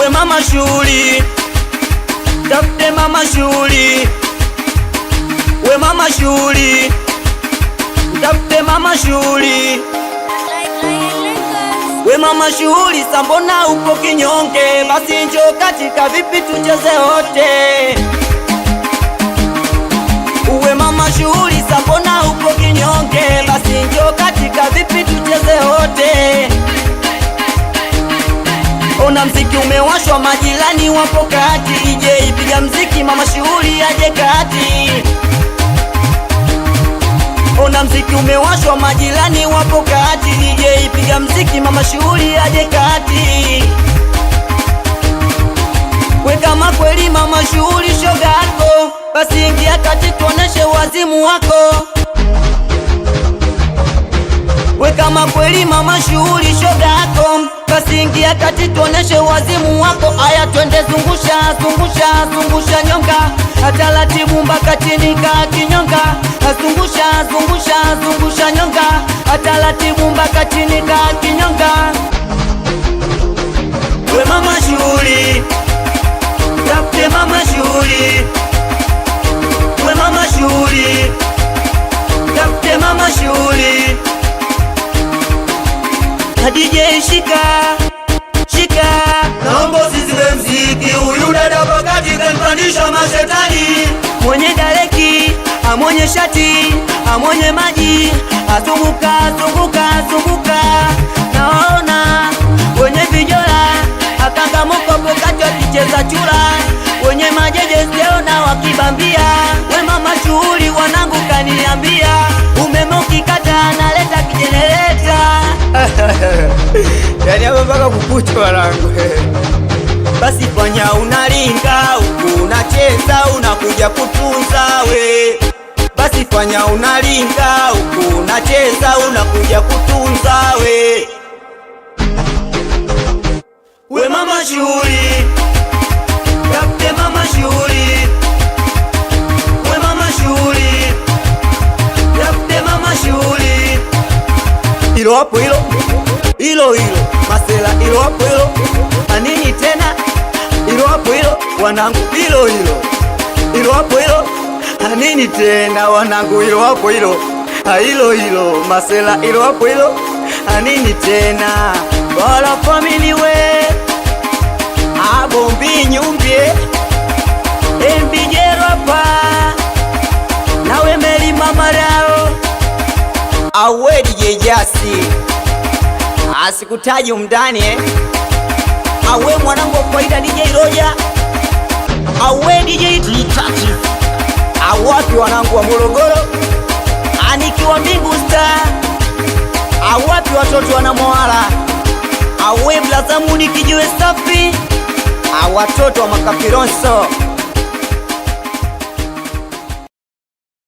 We mama shughuli, tafute mama shughuli. We mama shughuli, tafute mama shughuli. We mama shughuli, sambona upo kinyonge? Basi njoo katika vipi tucheze wote. We mama shughuli, sambona upo kinyonge? Basi njoo katika vipi tucheze wote. Ona mziki umewashwa, majirani wapo kati. DJ piga mziki, mama shughuli aje kati. Ona mziki umewashwa, majirani wapo kati. DJ piga mziki, mama shughuli aje kati. We kama kweli mama shughuli shoga yako, basi ingia kati tuoneshe wazimu wako. We kama kweli mama shughuli shoga yako, basi ingia kati tuoneshe wazimu wako. Aya twende zungusha, zungusha, zungusha nyonga, taratibu mpaka chini ka kinyonga. Zungusha, zungusha, zungusha nyonga, taratibu mpaka chini ka kinyonga. We mama shughuli, tafute mama shughuli. We mama shughuli, tafute mama shughuli. DJ shika, shika, naomba usizime mziki. Huyu dada pakati kanipandisha mashetani. Mwenye dareki, amwenye shati, amwenye maji. Azunguka, zunguka, zunguka. Naona wenye vijola, akanga moko pokati wakicheza chura. Wenye majeje siona wakibambia. We mama shughuli wanangu kaniambia, umeme ukikata naleta kijenereta. Yani hapa mpaka kukucha wanangu. Basi fanya unalinga, huku unacheza, unakuja kutunza we. Basi fanya unalinga, huku unacheza, unakuja kutunza we. We mama shughuli, tafute mama shughuli. We mama shughuli, tafute mama shughuli. Hilo hapo hilo, hilo hilo masela, hilo hapo hilo. Anini tena? Hilo hapo hilo wanangu, hilo hilo, hilo hapo hilo. Anini tena wanangu, hilo hapo hilo. Hilo hilo masela, hilo hapo hilo. Anini tena? Bora family we abombi nyumbie embijero hapa nawe meli mama rao. Awe DJ Jasi asikutaji umdani Awe mwanangu wa faida DJ Roja. Awe DJ Titachi. Awapi wanangu wa Morogoro, anikiwa Mbingu Star. Awapi watoto wana Moala. Awe Blazamuni kijiwe safi. Awatoto wa Makapironso.